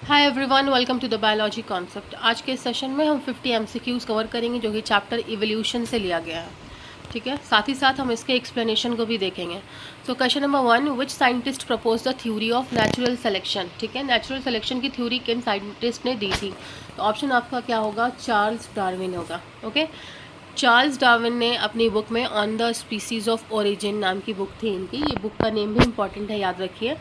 Hi everyone, welcome to the biology concept. आज के session में हम 50 एमसीक्यूज़ कवर करेंगे जो कि चैप्टर इवोल्यूशन से लिया गया है। ठीक है, साथ ही साथ हम इसके एक्सप्लेनेशन को भी देखेंगे। So question number 1, which scientist propose the theory of natural selection. ठीक है, नेचुरल सिलेक्शन की थ्योरी किन साइंटिस्ट ने दी थी? तो ऑप्शन आपका क्या होगा? चार्ल्स डार्विन होगा। ओके, चार्ल्स डार्विन ने अपनी बुक में on the species of origin नाम की बुक थी इनकी। ये बुक का नेम भी इंपॉर्टेंट है, याद रखिए।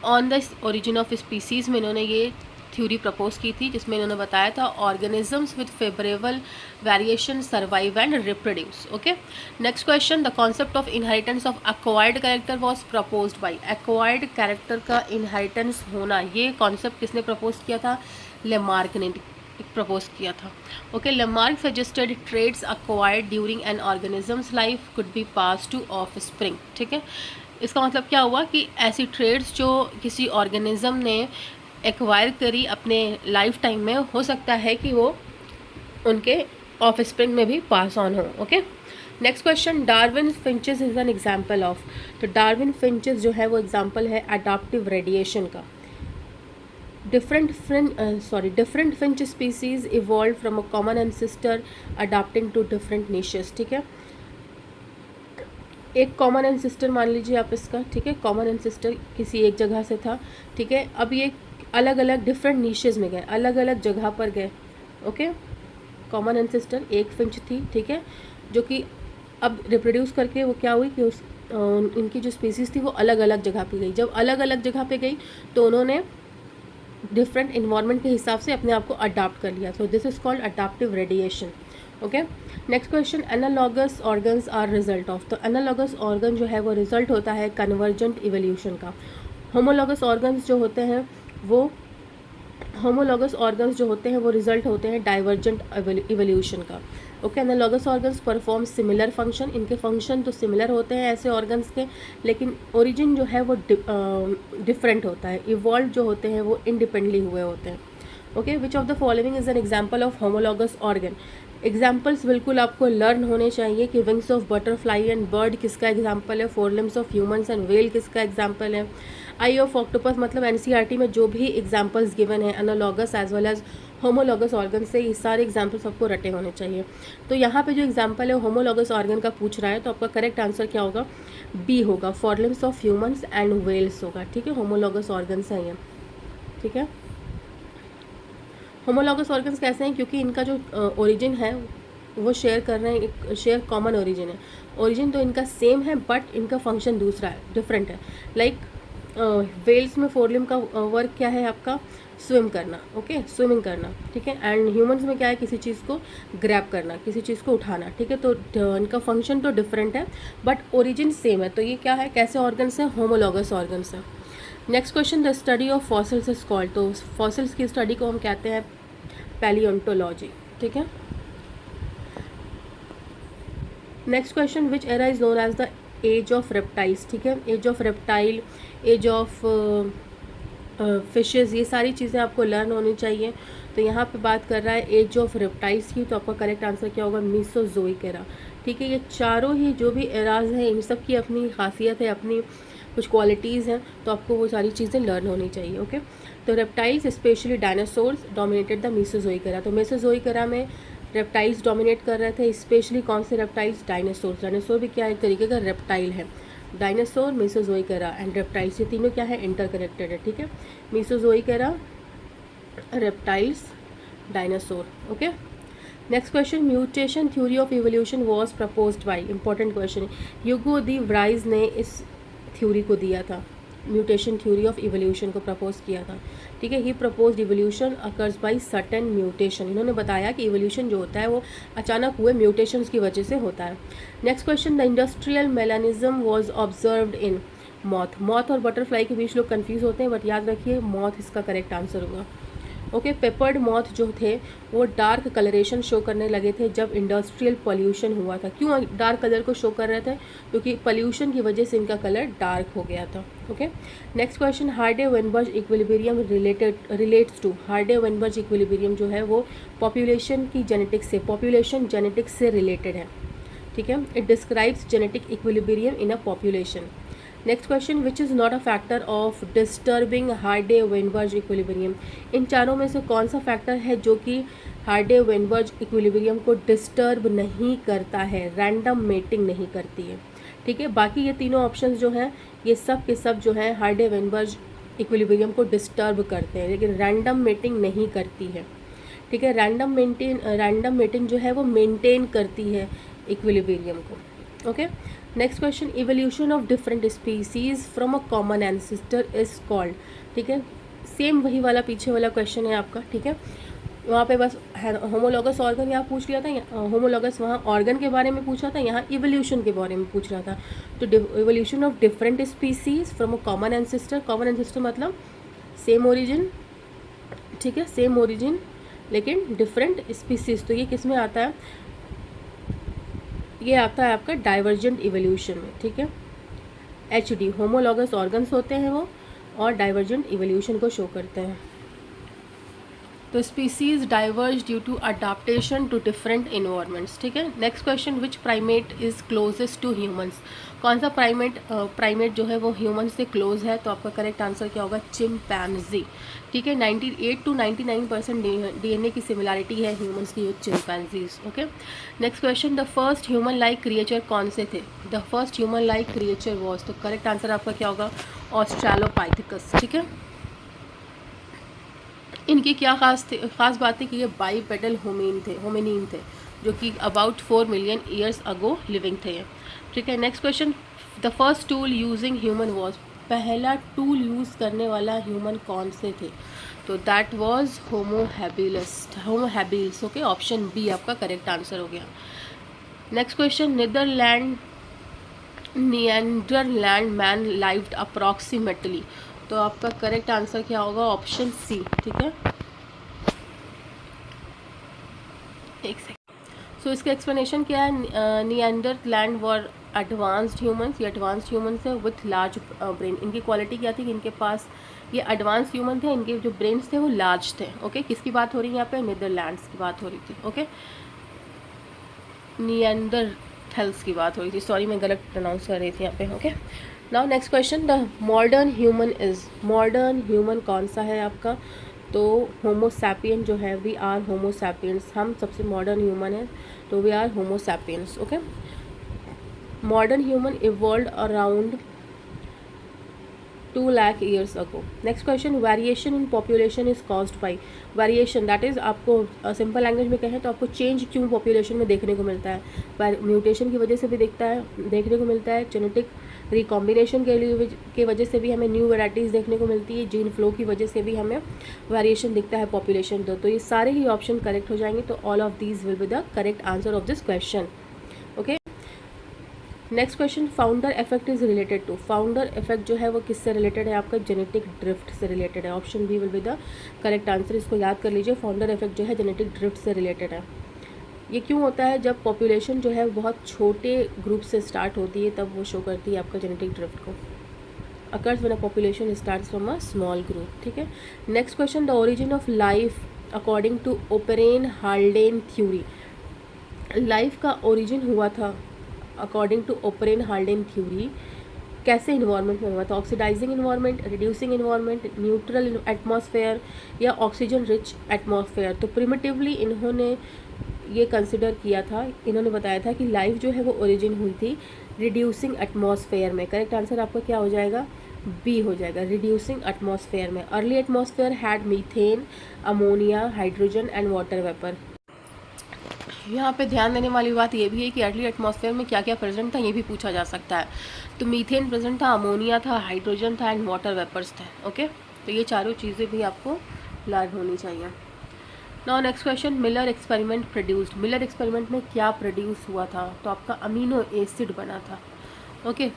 On the origin of species में इन्होंने ये थ्योरी प्रपोज की थी, जिसमें इन्होंने बताया था organisms with favourable variation survive and reproduce. Okay, next question, the concept of inheritance of acquired character was proposed by. Acquired character का इनहेरिटेंस होना, ये कॉन्सेप्ट किसने प्रपोज किया था? लेमार्क ने प्रपोज किया था। Okay, Lamarck suggested traits acquired during an organism's life could be pass to offspring. ठीक है, इसका मतलब क्या हुआ कि ऐसी ट्रेड्स जो किसी ऑर्गेनिज्म ने एक्वायर करी अपने लाइफ टाइम में, हो सकता है कि वो उनके ऑफ स्प्रिंग में भी पास ऑन हो। Okay, next question, Darwin finches is an example of. तो डार्विन फिंचेस जो है वो एग्जाम्पल है अडॉप्टिव रेडिएशन का। Different finch species evolve from a common ancestor adapting to different niches. ठीक है, एक कॉमन एंसेस्टर मान लीजिए आप इसका। ठीक है, कॉमन एंसेस्टर किसी एक जगह से था। ठीक है, अब ये अलग अलग डिफरेंट नीशेज में गए, अलग अलग जगह पर गए। ओके, कॉमन एंसेस्टर एक फिंच थी। ठीक है, जो कि अब रिप्रोड्यूस करके वो क्या हुई कि इनकी जो स्पीसीज थी वो अलग अलग जगह पे गई। जब अलग अलग जगह पे गई तो उन्होंने डिफरेंट इन्वायरमेंट के हिसाब से अपने आप को अडाप्ट कर लिया। So this is called adaptive radiation. Okay, next question, analogous organs are result of. तो एनालॉगस ऑर्गन जो है वो रिजल्ट होता है कन्वर्जेंट इवोल्यूशन का। होमोलॉगस ऑर्गन्स जो होते हैं वो रिजल्ट होते हैं डाइवर्जेंट इवोल्यूशन का। Okay, analogous organs perform similar function. इनके फंक्शन तो सिमिलर होते हैं ऐसे ऑर्गन्स के, लेकिन ओरिजिन जो है वो डिफरेंट होता है। इवॉल्व जो होते हैं वो इंडिपेंडेंटली हुए होते हैं। Okay, which of the following is an example of homologous organ. Examples बिल्कुल आपको लर्न होने चाहिए कि wings of butterfly and bird किसका एग्जाम्पल है, forelimbs of humans and whale किसका एग्जाम्पल है, आई ऑफ ऑक्टोपस। मतलब एनसीईआरटी में जो भी एग्जाम्पल्स गिवन है analogous as well as homologous organ से, ये सारे एग्जाम्पल्स आपको रटे होने चाहिए। तो यहाँ पे जो एग्जाम्पल है होमोलॉगस ऑर्गन का पूछ रहा है, तो आपका करेक्ट आंसर क्या होगा? बी होगा, forelimbs of humans and whales होगा। ठीक है, होमोलॉगस ऑर्गन्स हैं ये। ठीक है, होमोलॉगस ऑर्गन्स कैसे हैं? क्योंकि इनका जो ओरिजिन है वो शेयर कर रहे हैं, एक शेयर कॉमन ओरिजिन है। ओरिजिन तो इनका सेम है बट इनका फंक्शन दूसरा है, डिफरेंट है। लाइक वेल्स में फोरलिम का वर्क क्या है आपका? स्विम करना। ओके, स्विमिंग करना। ठीक है, एंड ह्यूमंस में क्या है? किसी चीज़ को ग्रैब करना, किसी चीज़ को उठाना। ठीक है, तो इनका फंक्शन तो डिफरेंट है बट ओरिजिन सेम है। तो ये क्या है? कैसे ऑर्गन्स हैं? होमोलॉगस ऑर्गन्स हैं। Next question, the study of fossils is called. तो फॉसिल्स की स्टडी को हम कहते हैं पैलियोंटोलॉजी। ठीक है, next question, which era is known as the age of reptiles. ठीक है, age of reptile, age of fishes, ये सारी चीज़ें आपको लर्न होनी चाहिए। तो यहाँ पे बात कर रहा है एज ऑफ रेप्टाइल्स की, तो आपका करेक्ट आंसर क्या होगा? Mesozoic era. ठीक है, ये चारों ही जो भी एराज हैं इन सब की अपनी खासियत है, अपनी कुछ क्वालिटीज़ हैं, तो आपको वो सारी चीज़ें लर्न होनी चाहिए। ओके, तो reptiles specially dinosaurs dominated the Mesozoic era. तो मीसोजोइक एरा में रेप्टाइल्स डोमिनेट कर रहे थे, स्पेशली कौन से रेप्टाइल्स? डायनासोर। डायनासोर भी क्या एक तरीके का रेप्टाइल है। Dinosaur, Mesozoic era and reptiles, ये तीनों क्या है? इंटरकनेक्टेड है। ठीक है, Mesozoic era, reptiles, dinosaur. Okay, next question, mutation theory of evolution was proposed by. Important question, Hugo de Vries ने इस थ्योरी को दिया था, म्यूटेशन थ्योरी ऑफ इवोल्यूशन को प्रपोज किया था। ठीक है, he proposed evolution occurs by certain mutation. इन्होंने बताया कि इवोल्यूशन जो होता है वो अचानक हुए म्यूटेशंस की वजह से होता है। Next question, the industrial melanism was observed in moth. Moth और बटरफ्लाई के बीच लोग कंफ्यूज होते हैं बट याद रखिए मॉथ इसका करेक्ट आंसर होगा। ओके, पेपर्ड मॉथ जो थे वो डार्क कलरेशन शो करने लगे थे जब इंडस्ट्रियल पॉल्यूशन हुआ था। क्यों डार्क कलर को शो कर रहे थे? क्योंकि पॉल्यूशन की वजह से इनका कलर डार्क हो गया था। Okay, next question, Hardy Weinberg equilibrium relates to. Hardy Weinberg equilibrium जो है वो पॉपुलेशन की जेनेटिक्स से, पॉपुलेशन जेनेटिक्स से रिलेटेड है। ठीक है, it describes genetic equilibrium in a population. Next question, which is not a factor of disturbing Hardy Weinberg equilibrium. इन चारों में से कौन सा फैक्टर है जो कि हार्डे वेनबर्ग इक्विलिब्रियम को डिस्टर्ब नहीं करता है, रैंडम मेटिंग नहीं करती है। ठीक है, बाकी ये तीनों ऑप्शंस जो हैं ये सब के सब जो हैं हार्डे वेनबर्ग इक्विलिब्रियम को डिस्टर्ब करते हैं, लेकिन रैंडम मेटिंग नहीं करती है। ठीक है, रैंडम मेटिंग जो है वो मेंटेन करती है इक्विलिब्रियम को। Okay, next question, evolution of different species from a common ancestor is called. ठीक है, सेम वही वाला पीछे वाला क्वेश्चन है आपका। ठीक है, वहाँ पे बस होमोलॉगस ऑर्गन यहाँ पूछ लिया था, होमोलॉगस वहाँ ऑर्गन के बारे में पूछा था, यहाँ इवोल्यूशन के बारे में पूछ रहा था। तो evolution of different species from a common ancestor, common ancestor मतलब सेम ओरिजिन। ठीक है, सेम ओरिजिन लेकिन डिफरेंट स्पीसीज, तो ये किस में आता है, ये आता है आपका डाइवर्जेंट इवोल्यूशन में। ठीक है, HD होमोलॉगस ऑर्गन्स होते हैं वो, और डाइवर्जेंट इवोल्यूशन को शो करते हैं। तो species diverge due to adaptation to different environments. ठीक है, next question, which primate is closest to humans. कौन सा प्राइमेट जो है वो ह्यूमन से क्लोज है, तो आपका करेक्ट आंसर क्या होगा, चिंपैंजी। ठीक है, 98 to 99% DNA की सिमिलैरिटी है ह्यूमंस की with chimpanzees. Okay, next question, the first human like creature कौन से थे, the first human like creature was, तो करेक्ट आंसर आपका क्या होगा, ऑस्ट्रेलोपाइथेकस। ठीक है, इनकी क्या खास बात है कि ये बाईपेडल होमिनीन थे जो कि about 4 million years ago living थे। ठीक है, next question, the first tool using human was, पहला टूल यूज़ करने वाला ह्यूमन कौन से थे, तो that was homo habilis. Okay, option B आपका करेक्ट आंसर हो गया। Next question, Neanderthal man lived approximately, तो आपका करेक्ट आंसर क्या होगा, ऑप्शन सी। ठीक है, एक सेकंड। सो इसका एक्सप्लेनेशन क्या है, निएंडरलैंड वर एडवांस्ड ह्यूमंस, ये एडवांस्ड ह्यूमंस है विथ लार्ज ब्रेन। इनकी क्वालिटी क्या थी कि इनके पास, ये एडवांस ह्यूमन थे, इनके जो ब्रेन्स थे वो लार्ज थे। ओके, किसकी बात हो रही है यहाँ पे, नीदरलैंड्स की बात हो रही थी। ओके, निएंडरथैल्स की बात हो रही थी, सॉरी मैं गलत प्रोनाउंस कर रही थी यहाँ पे। Okay, now next question, the modern human is, modern human कौन सा है आपका, तो होमो सैपियन जो है, वी आर होमो सैपियंस, हम सबसे मॉडर्न ह्यूमन है, तो we are Homo sapiens. Okay, modern human evolved around 2 lakh years ago. Next question, variation in population is caused by, variation that is, आपको सिंपल लैंग्वेज में कहें तो आपको चेंज क्यों पॉपुलेशन में देखने को मिलता है, म्यूटेशन की वजह से भी देखने को मिलता है, जेनेटिक रिकॉम्बिनेशन के वजह से भी हमें न्यू वैराइटीज़ देखने को मिलती है, जीन फ्लो की वजह से भी हमें वेरिएशन दिखता है पॉपुलेशन। तो ये सारे ही ऑप्शन करेक्ट हो जाएंगे, तो all of these will be the correct answer of this question. Okay, next question, founder effect is related to, founder effect जो है वो किससे रिलेटेड है, आपका जेनेटिक ड्रिफ्ट से रिलेटेड है, option B will be the correct answer. इसको याद कर लीजिए, फाउंडर इफेक्ट जो है जेनेटिक ड्रिफ्ट से रिलेटेड है। ये क्यों होता है, जब पॉपुलेशन जो है बहुत छोटे ग्रुप से स्टार्ट होती है तब वो शो करती है आपका जेनेटिक ड्रिफ्ट को, occurs when a population starts from a small group. ठीक है, next question, the origin of life according to Oparin Haldane theory, life का ओरिजिन हुआ था according to Oparin Haldane theory कैसे इन्वायरमेंट में हुआ था, oxidizing environment, reducing environment, neutral atmosphere या ऑक्सीजन रिच एटमॉस्फेयर। तो प्रिमिटिवली इन्होंने ये कंसिडर किया था, इन्होंने बताया था कि लाइफ जो है वो ओरिजिन हुई थी रिड्यूसिंग एटमॉस्फेयर में। करेक्ट आंसर आपका क्या हो जाएगा, बी हो जाएगा, रिड्यूसिंग एटमॉस्फेयर में। Early atmosphere had methane, ammonia, hydrogen and water vapour. यहाँ पे ध्यान देने वाली बात ये भी है कि अर्ली एटमॉस्फेयर में क्या क्या प्रेजेंट था ये भी पूछा जा सकता है। तो मीथेन प्रेजेंट था, अमोनिया था, हाइड्रोजन था एंड वाटर वेपर्स थे। ओके, तो ये चारों चीज़ें भी आपको लर्न होनी चाहिए। Now next question, Miller experiment produced, Miller experiment में क्या प्रोड्यूस हुआ था, तो आपका अमीनो एसिड बना था। ओके,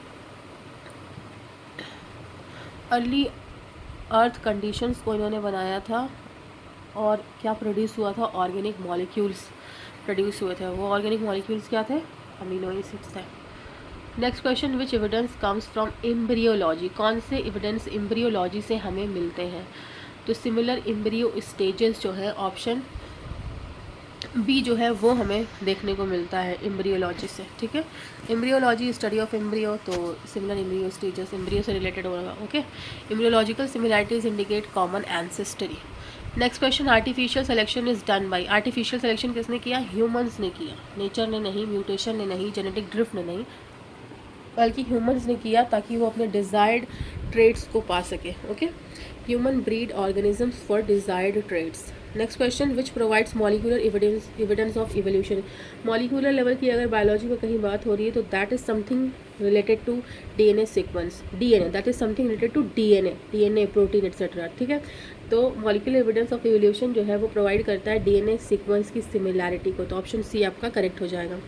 अर्ली अर्थ कंडीशंस को इन्होंने बनाया था, और क्या प्रोड्यूस हुआ था, ऑर्गेनिक मॉलिक्यूल्स प्रोड्यूस हुए थे। वो ऑर्गेनिक मॉलिक्यूल्स क्या थे, अमीनो एसिड्स थे। Next question, which evidence comes from embryology, कौन से एविडेंस एम्ब्रियोलॉजी से हमें मिलते हैं, तो सिमिलर एम्ब्रियो स्टेजेस जो है, ऑप्शन बी जो है वो हमें देखने को मिलता है एम्ब्रियोलॉजी से, ठीक है। एम्ब्रियोलॉजी स्टडी ऑफ एम्ब्रियो, तो सिमिलर एम्ब्रियो स्टेजेस एम्ब्रियो से रिलेटेड होगा, okay. Embryological similarities indicate common ancestry. Next question, artificial selection is done by. Artificial selection किसने किया? ह्यूमंस ने किया, नेचर ने नहीं, म्यूटेशन ने नहीं, जेनेटिक ड्रिफ्ट ने नहीं, बल्कि ह्यूमंस ने किया ताकि वो अपने डिज़ायर्ड ट्रेड्स को पा सके, okay. Human breed organisms for desired traits. Next question, which provides molecular evidence of evolution. Molecular level की अगर बायोलॉजी में कहीं बात हो रही है तो that is something related to DNA sequence, DNA that is something related to DNA protein et cetera, ठीक है। तो मॉलिक्यूलर एविडेंस ऑफ इवोल्यूशन जो है वो प्रोवाइड करता है डीएनए सीक्वेंस की सिमिलैरिटी को, तो ऑप्शन सी आपका करेक्ट हो जाएगा।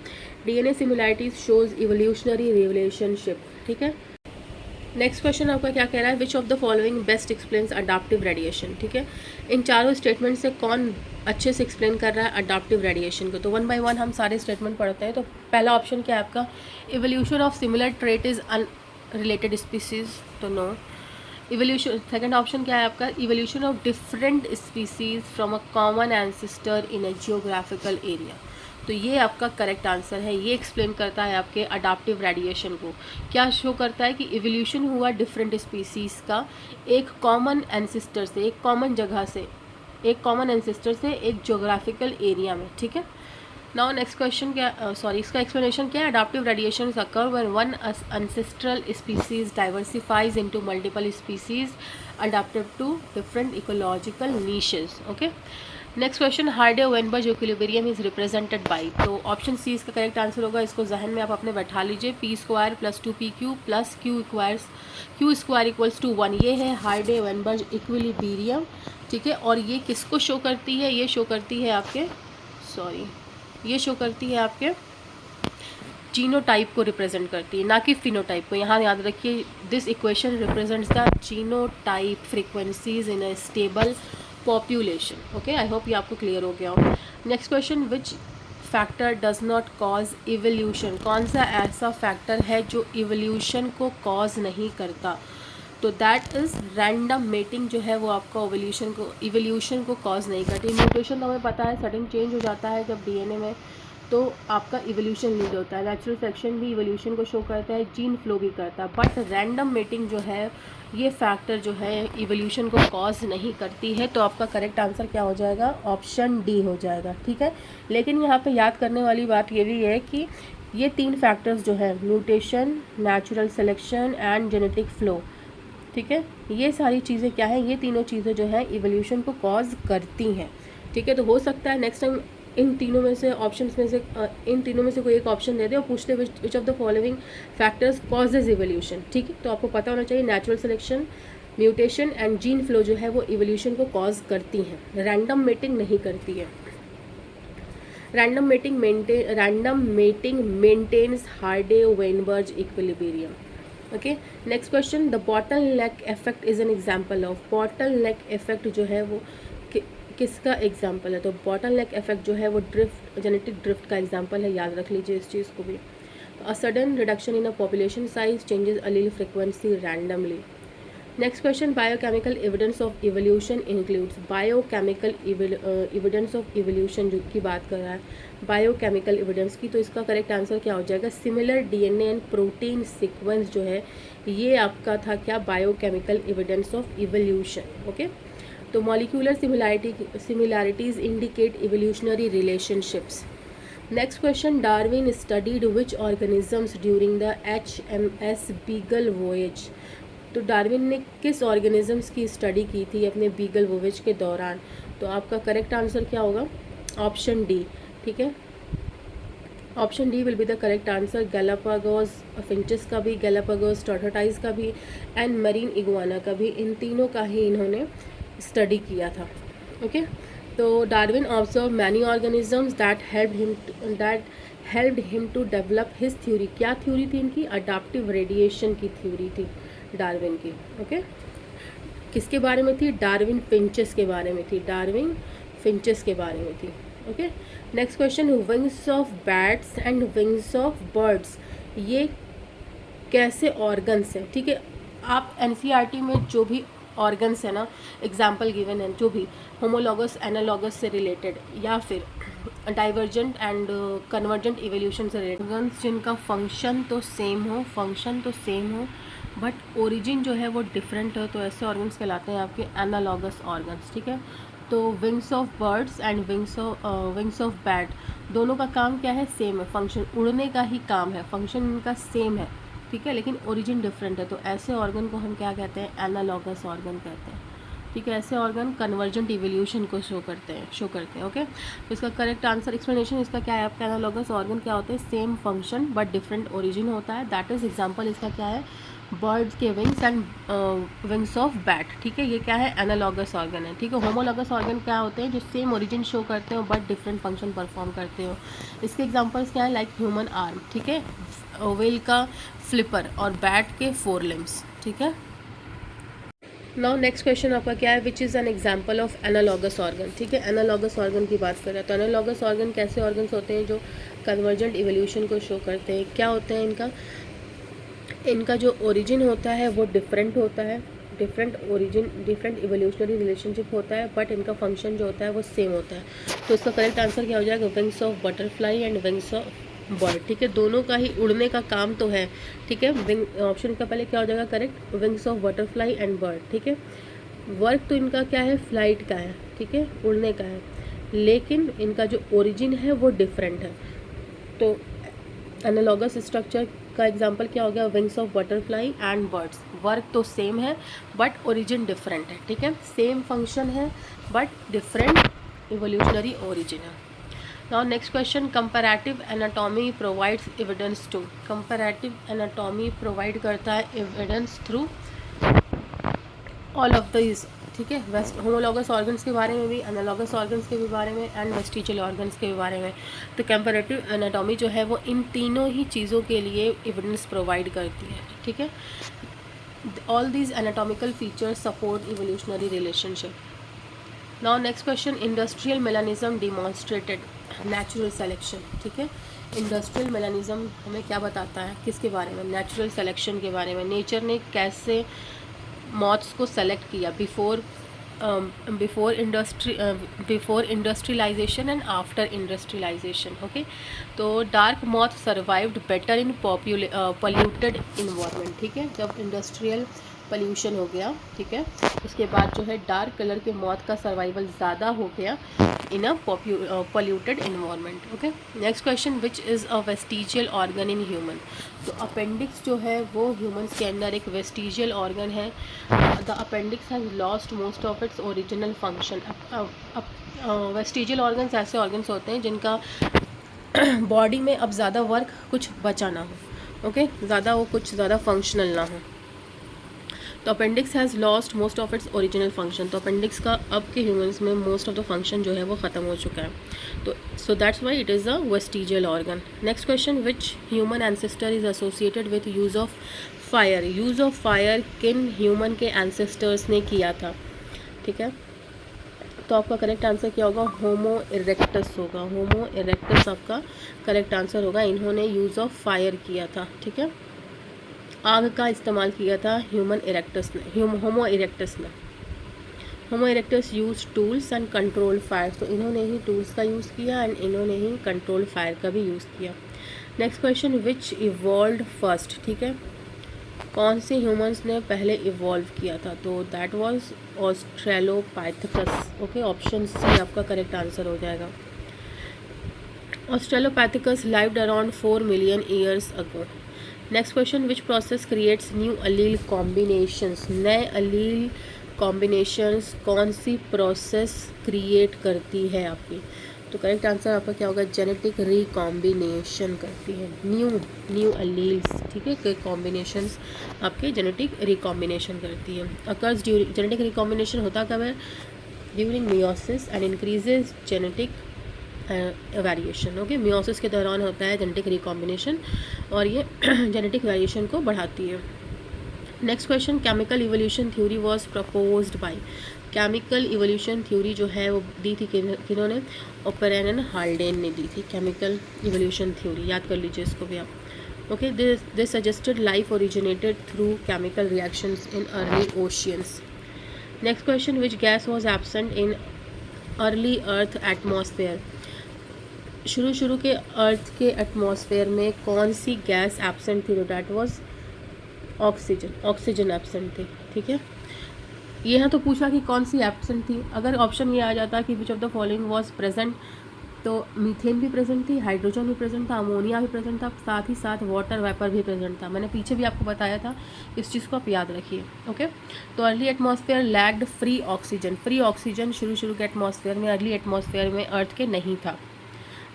DNA similarities shows evolutionary relationship, ठीक है। नेक्स्ट क्वेश्चन आपका क्या कह रहा है, विच of the following best explains adaptive radiation, ठीक है। इन चारों स्टेटमेंट से कौन अच्छे से एक्सप्लेन कर रहा है अडाप्टिव रेडिएशन को, तो वन बाय वन हम सारे स्टेटमेंट पढ़ते हैं। तो पहला ऑप्शन क्या है आपका, evolution of similar trait is unrelated species, तो नो। इवोल्यूशन, सेकंड ऑप्शन क्या है आपका, evolution of different species from a common ancestor in a geographical area, तो ये आपका करेक्ट आंसर है। ये एक्सप्लेन करता है आपके अडाप्टिव रेडिएशन को। क्या शो करता है कि इवोल्यूशन हुआ डिफरेंट स्पीसीज़ का एक कॉमन एंसेस्टर से, एक कॉमन जगह से, एक कॉमन एंसेस्टर से एक ज्योग्राफिकल एरिया में, ठीक है। नाउ नेक्स्ट क्वेश्चन क्या, इसका एक्सप्लेनेशन क्या है, adaptive radiation occur when one ancestral species diversifies into multiple species adapted to different ecological niches, okay. Next question, Hardy Weinberg equilibrium is represented by, तो ऑप्शन सी इसका correct answer होगा। इसको जहन में आप अपने बैठा लीजिए, p square plus 2pq plus q square equals to 1, ये है हार्डे-वेनबर्ग इक्विलिब्रियम, ठीक है। और ये किसको शो करती है, ये शो करती है आपके, ये शो करती है आपके जीनोटाइप को रिप्रेजेंट करती है, ना कि फिनोटाइप को। यहाँ याद रखिए, this equation represents the genotype frequencies in a stable population, okay. I hope ये आपको क्लियर हो गया हो। Next question, which factor does not cause evolution, कौन सा ऐसा फैक्टर है जो इवोल्यूशन को कॉज नहीं करता, तो दैट इज़ रैंडम मेटिंग जो है वो आपका इवोल्यूशन को कॉज नहीं करती। म्यूटेशन तो हमें पता है सडन चेंज हो जाता है जब डीएनए में, तो आपका इवोल्यूशन लीड होता है। नेचुरल सिलेक्शन भी इवोल्यूशन को शो करता है, जीन फ्लो भी करता है, बट रैंडम मेटिंग जो है ये फैक्टर जो है इवोल्यूशन को कॉज नहीं करती है, तो आपका करेक्ट आंसर क्या हो जाएगा, ऑप्शन डी हो जाएगा, ठीक है। लेकिन यहाँ पे याद करने वाली बात ये भी है कि ये तीन फैक्टर्स जो है mutation, natural selection and genetic flow, ठीक है, ये सारी चीज़ें क्या है, ये तीनों चीज़ें जो है इवोल्यूशन को कॉज करती हैं, ठीक है। तो हो सकता है नेक्स्ट टाइम इन तीनों में से कोई एक ऑप्शन दे दे और पूछते विच of the following factors causes evolution, ठीक है। तो आपको पता होना चाहिए natural selection, mutation and gene flow जो है वो इवोल्यूशन को कॉज करती हैं, रैंडम मेटिंग नहीं करती है। Random mating maintains Hardy Weinberg equilibrium, okay. Next question, the bottleneck effect is an example of, bottleneck effect जो है वो किसका एग्जाम्पल है, तो बॉटलनेक इफेक्ट जो है वो जेनेटिक ड्रिफ्ट का एग्जाम्पल है, याद रख लीजिए इस चीज़ को भी। A sudden reduction in a population size changes allele frequency randomly. Next question, biochemical evidence of evolution includes, biochemical evidence of evolution जो की बात कर रहा है बायोकेमिकल एविडेंस की, तो इसका करेक्ट आंसर क्या हो जाएगा, similar DNA and protein sequence जो है ये आपका था क्या, biochemical evidence of evolution, okay. तो molecular similarities indicate evolutionary relationships. Next question, Darwin studied which organisms during the HMS Beagle voyage, तो डार्विन ने किस ऑर्गेनिजम्स की स्टडी की थी अपने बीगल वोएज के दौरान, तो आपका करेक्ट आंसर क्या होगा, ऑप्शन डी, ठीक है। Option D will be the correct answer. Galapagos finches का भी, गैलापागोस टॉर्टोइज का भी एंड मरीन इगुआना का भी, इन तीनों का ही इन्होंने स्टडी किया था, ओके। तो Darwin observe many organisms that helped him to develop his theory, क्या थ्योरी थी इनकी, अडाप्टिव रेडिएशन की थ्योरी थी डार्विन की, ओके। किसके बारे में थी, डार्विन फिंचेस के बारे में थी, डार्विन फिंचेस के बारे में थी, okay. Next question, wings of bats and wings of birds, ये कैसे ऑर्गन्स हैं, ठीक है। आप NCERT में जो भी ऑर्गन्स है ना, एग्जाम्पल गिवन है, जो भी होमोलॉगस एनालॉगस से रिलेटेड या फिर डाइवर्जेंट एंड कन्वर्जेंट इवोल्यूशन से रिलेटेड ऑर्गन्स जिनका फंक्शन तो सेम हो बट ओरिजिन जो है वो डिफरेंट हो, तो ऐसे ऑर्गन्स कहलाते हैं आपके एनालॉगस ऑर्गन्स, ठीक है। तो wings of birds and wings of bat, दोनों का काम क्या है, सेम है, फंक्शन उड़ने का ही काम है, फंक्शन इनका सेम है, ठीक है, लेकिन ओरिजिन डिफरेंट है, तो ऐसे ऑर्गन को हम क्या कहते हैं, एनालॉगस ऑर्गन कहते हैं, ठीक है। ऐसे ऑर्गन कन्वर्जेंट इवोल्यूशन को शो करते हैं, ओके। तो इसका करेक्ट आंसर एक्सप्लेनेशन इसका क्या है, आपका एनालॉगस ऑर्गन क्या होते हैं, same function but different origin होता है, दैट इज एग्जांपल इसका क्या है, बर्ड्स के wings and wings of bat, ठीक है, ये क्या है, एनालॉगस ऑर्गन है, ठीक है। होमोलॉगस ऑर्गन क्या होते हैं, जो सेम ओरिजिन शो करते हो बट डिफरेंट फंक्शन परफॉर्म करते हो। इसके एग्जांपल्स क्या है, लाइक ह्यूमन आर्म, ठीक है, व्हेल का फ्लिपर और बैट के 4 लिम्स, ठीक है। नाउ नेक्स्ट क्वेश्चन आपका क्या है, which is an example of analogous organ, ठीक है। एनालॉगस ऑर्गन की बात कर रहे हैं, तो एनालॉगस ऑर्गन कैसे ऑर्गन्स होते हैं जो कन्वर्जेंट इवोल्यूशन को शो करते हैं, क्या होते हैं इनका जो ओरिजिन होता है वो डिफरेंट होता है, डिफरेंट इवोल्यूशनरी रिलेशनशिप होता है, बट इनका फंक्शन जो होता है वो सेम होता है। तो इसका करेक्ट आंसर क्या हो जाएगा, wings of butterfly and wings of bird, ठीक है, दोनों का ही उड़ने का काम तो है, ठीक है। विंग ऑप्शन का पहले क्या हो जाएगा correct, wings of butterfly and bird, ठीक है। वर्क तो इनका क्या है, फ्लाइट का है, ठीक है, उड़ने का है, लेकिन इनका जो ओरिजिन है वो डिफरेंट है। तो एनालॉगस स्ट्रक्चर का एग्जांपल क्या हो गया, wings of butterfly and birds, work तो सेम है बट ओरिजिन डिफरेंट है, ठीक है, सेम फंक्शन है बट डिफरेंट इवोल्यूशनरी ओरिजिन है। Now next question, comparative anatomy provides evidence to, comparative anatomy provide करता है evidence through all of this, ठीक है, वेस्ट होमोलॉगस ऑर्गन्स के बारे में भी, एनालॉगस ऑर्गन्स के भी बारे में एंड वेस्टिजियल ऑर्गन्स के भी बारे में। तो कंपैरेटिव एनाटॉमी जो है वो इन तीनों ही चीज़ों के लिए एविडेंस प्रोवाइड करती है, ठीक है। All these anatomical features support evolutionary relationship. Now next question, industrial melanism demonstrated natural selection, ठीक है। इंडस्ट्रियल मेलानिज्म हमें क्या बताता है, किसके बारे में, नेचुरल सेलेक्शन के बारे में, नेचर ने कैसे मॉथ्स को सेलेक्ट किया before industrialization and after industrialization, okay. तो dark moth survived better in polluted environment, ठीक है, जब इंडस्ट्रियल पोल्यूशन हो गया, ठीक है, उसके बाद जो है डार्क कलर के मॉथ का सर्वाइवल ज़्यादा हो गया in a polluted environment, okay. Next question, which is a vestigial organ in human, तो अपेंडिक्स जो है वो ह्यूमन्स के अंदर एक वेस्टिजियल ऑर्गन है। The appendix has lost most of its original function. Vestigial organs ऐसे ऑर्गन्स होते हैं जिनका बॉडी में अब ज़्यादा वर्क कुछ बचा ना हो, ओके, ज़्यादा फंक्शनल ना हो। तो appendix has lost most of its original function, तो अपेंडिक्स का अब के ह्यूमंस में मोस्ट ऑफ द फंक्शन जो है वो ख़त्म हो चुका है, तो so that's why it is a vestigial organ. Next question, which human ancestor is associated with use of fire, use of fire किन ह्यूमन के एंसेस्टर्स ने किया था, ठीक है। तो आपका करेक्ट आंसर क्या होगा, होमो इरेक्टस होगा, होमो इरेक्टस आपका करेक्ट आंसर होगा, इन्होंने यूज़ ऑफ फायर किया था, ठीक है, आग का इस्तेमाल किया था होमो इरेक्टस ने। Homo erectus use tools and control fire, तो इन्होंने ही टूल्स का यूज़ किया एंड इन्होंने ही कंट्रोल फायर का भी यूज़ किया। Next question, which evolved first, ठीक है, कौन से ह्यूमंस ने पहले इवॉल्व किया था, तो that was australopithecus, okay, option C आपका करेक्ट आंसर हो जाएगा। Australopithecus lived around 4 million years ago. Next question, which process creates new allele combinations, नए अलील कॉम्बिनेशंस कौन सी प्रोसेस क्रिएट करती है आपकी, तो करेक्ट आंसर आपका क्या होगा, जेनेटिक रिकॉम्बिनेशन करती है, न्यू अलील्स, ठीक है, के कॉम्बिनेशंस आपके जेनेटिक रिकॉम्बिनेशन करती है। अकर्स ड्यूरिंग, जेनेटिक रिकॉम्बिनेशन होता कब है, during meiosis and increases genetic variation, okay, meiosis के दौरान होता है जेनेटिक रिकॉम्बिनेशन और ये जेनेटिक वेरिएशन को बढ़ाती है। Next question, chemical evolution theory was proposed by, chemical evolution theory जो है वो दी थी किन्होंने, ओपेरेन एंड हाल्डेन ने दी थी केमिकल इवोल्यूशन थ्योरी, याद कर लीजिए इसको भी आप, okay. They suggested life originated through chemical reactions in early oceans. Next question, which gas was absent in early earth atmosphere, शुरू के अर्थ के एटमॉस्फेयर में कौन सी गैस एब्सेंट थी? तो डैट वाज ऑक्सीजन एब्सेंट थी। ठीक है, ये है तो पूछा कि कौन सी एब्सेंट थी। अगर ऑप्शन ये आ जाता कि विच of the following was present, तो मीथेन भी प्रेजेंट थी, हाइड्रोजन भी प्रेजेंट था, अमोनिया भी प्रेजेंट था, साथ ही साथ वाटर वेपर भी प्रेजेंट था। मैंने पीछे भी आपको बताया था, इस चीज़ को आप याद रखिए। ओके, तो early atmosphere lagged free oxygen शुरू के एटमॉस्फेयर में, अर्ली एटमॉस्फेयर में अर्थ के नहीं था।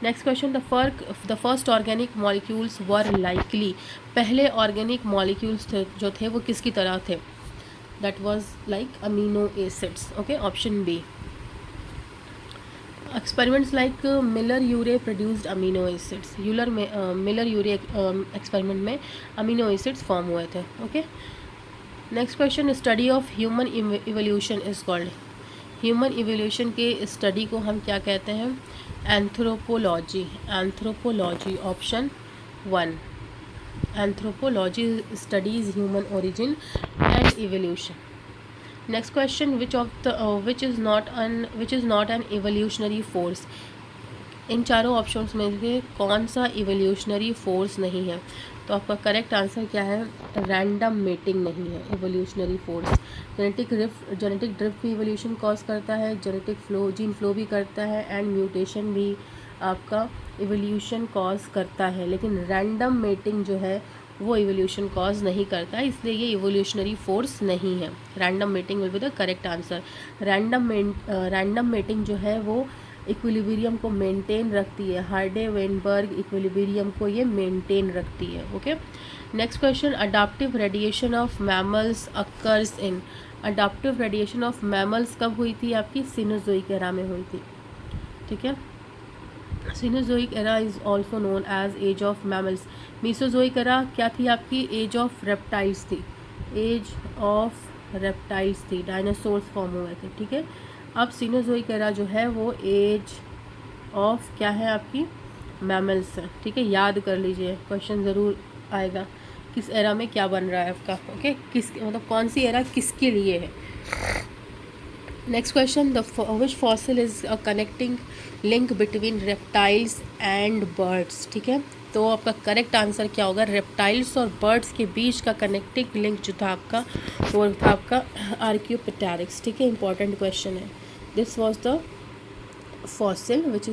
Next question, the first organic molecules were likely, पहले ऑर्गेनिक मॉलिक्यूल्स जो थे वो किसकी तरह थे? That was like amino acids. Okay, option B. Experiments like Miller Urey produced amino acids, Miller Urey experiment में अमीनो एसिड्स फॉर्म हुए थे। Okay, next question, study of human evolution is called, human evolution के study को हम क्या कहते हैं? Anthropology. Option 1, anthropology studies human origin and evolution. Next question, which is not an evolutionary force, इन चारों ऑप्शंस में से कौन सा इवोल्यूशनरी फोर्स नहीं है? तो आपका करेक्ट आंसर क्या है? रैंडम मेटिंग नहीं है इवोल्यूशनरी फोर्स। जेनेटिक ड्रिफ्ट भी इवोल्यूशन कॉज करता है, जीन फ्लो भी करता है, एंड म्यूटेशन भी आपका इवोल्यूशन कॉज करता है, लेकिन रैंडम मेटिंग जो है वो इवोल्यूशन कॉज नहीं करता है, इसलिए ये इवोल्यूशनरी फोर्स नहीं है। Random mating will be the correct answer. Random mating जो है वो इक्विलिब्रियम को मेंटेन रखती है, हार्डे-वेनबर्ग इक्विलिब्रियम को ये मेंटेन रखती है। Okay, next question, adaptive radiation of mammals occurs in, adaptive radiation of mammals कब हुई थी? आपकी सीनोजोइक एरा में हुई थी। ठीक है, Cenozoic era is also known as age of mammals. Mesozoic era क्या थी? आपकी एज ऑफ रेप्टाइल्स थी, डायनासोर्स फॉर्म हुए थे। ठीक है, अब सीनोजोइक एरा जो है वो एज ऑफ क्या है? आपकी मैमल्स है। ठीक है, याद कर लीजिए, क्वेश्चन ज़रूर आएगा किस एरा में क्या बन रहा है आपका। ओके, किस मतलब कौन सी एरा किसके लिए है। Next question, which fossil is a connecting link between reptiles and birds. ठीक है, तो आपका करेक्ट आंसर क्या होगा? रेप्टाइल्स और बर्ड्स के बीच का कनेक्टिंग लिंक जो था आपका, वो था आपका आर्कियोप्टेरिक्स। ठीक है, इंपॉर्टेंट क्वेश्चन है। This was the fossil which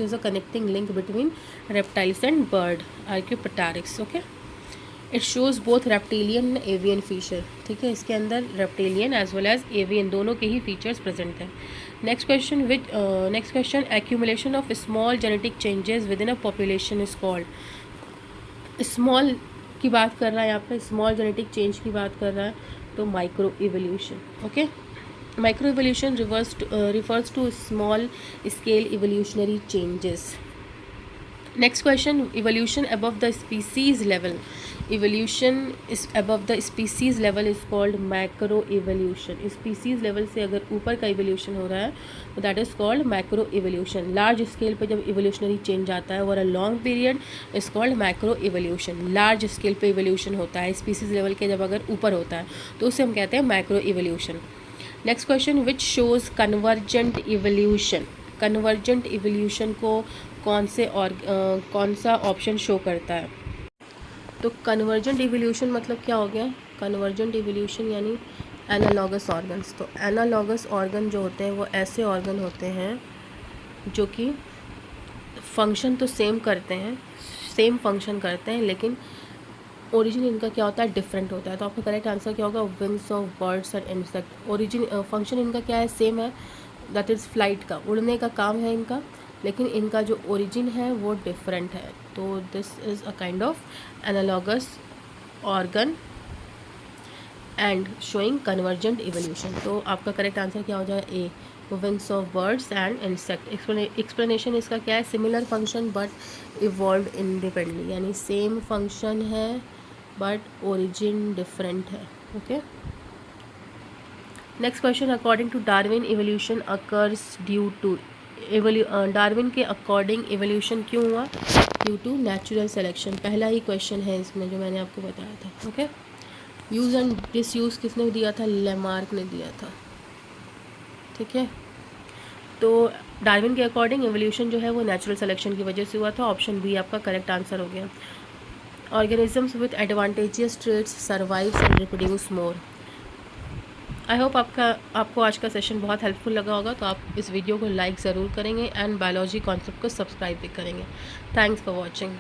is a connecting link between reptiles and bird, archaeopteryx. Okay, it shows both reptilian and avian feature. ठीक है, इसके अंदर reptilian as well as avian दोनों के ही features present हैं। next question, accumulation of small genetic changes within a population is called, small की बात कर रहा है यहाँ पे, small genetic change की बात कर रहा है, तो micro evolution. Okay, micro evolution refers to small scale evolutionary changes. Next question, evolution above the species level, evolution is above the species level is called macro evolution. species level से अगर ऊपर का evolution हो रहा है तो that is called macro evolution. large scale पे जब evolutionary change आता है over a long period is called macro evolution. large scale पे evolution होता है species level के जब अगर ऊपर होता है तो उसे हम कहते हैं macro evolution. Next question, which shows convergent evolution, convergent evolution को कौन सा ऑप्शन शो करता है? तो कन्वर्जेंट इवोल्यूशन मतलब क्या हो गया? कन्वर्जेंट इवोल्यूशन यानी एनालॉगस ऑर्गन्स। तो एनालॉगस ऑर्गन जो होते हैं वो ऐसे ऑर्गन होते हैं जो कि फंक्शन तो सेम फंक्शन करते हैं, लेकिन ओरिजिन इनका क्या होता है? डिफरेंट होता है। तो आपका करेक्ट आंसर क्या होगा? Wings of birds and insect. Origin function इनका क्या है? सेम है, दैट इज़ फ्लाइट का, उड़ने का काम है इनका, लेकिन इनका जो ओरिजिन है वो डिफरेंट है। तो this is a kind of analogous organ and showing convergent evolution. तो आपका करेक्ट आंसर क्या हो जाएगा? A, wings of birds and insect. Explanation इसका क्या है? Similar function but evolve independently, यानी सेम फंक्शन है बट ओरिजिन डिफरेंट है। Okay, next question, according to Darwin evolution occurs due to, Darwin के अकॉर्डिंग इवोल्यूशन क्यों हुआ? Due to natural selection. पहला ही क्वेश्चन है इसमें जो मैंने आपको बताया था। ओके, यूज़ एंड डिसयूज़ किसने दिया था? लेमार्क ने दिया था। ठीक है, तो डार्विन के अकॉर्डिंग एवोल्यूशन जो है वो नेचुरल सिलेक्शन की वजह से हुआ था। ऑप्शन बी आपका करेक्ट आंसर हो गया। Organisms with advantageous traits survives and reproduce more. I hope आपको आज का सेशन बहुत हेल्पफुल लगा होगा, तो आप इस वीडियो को लाइक ज़रूर करेंगे एंड बायोलॉजी कॉन्सेप्ट को सब्सक्राइब भी करेंगे। Thanks for watching.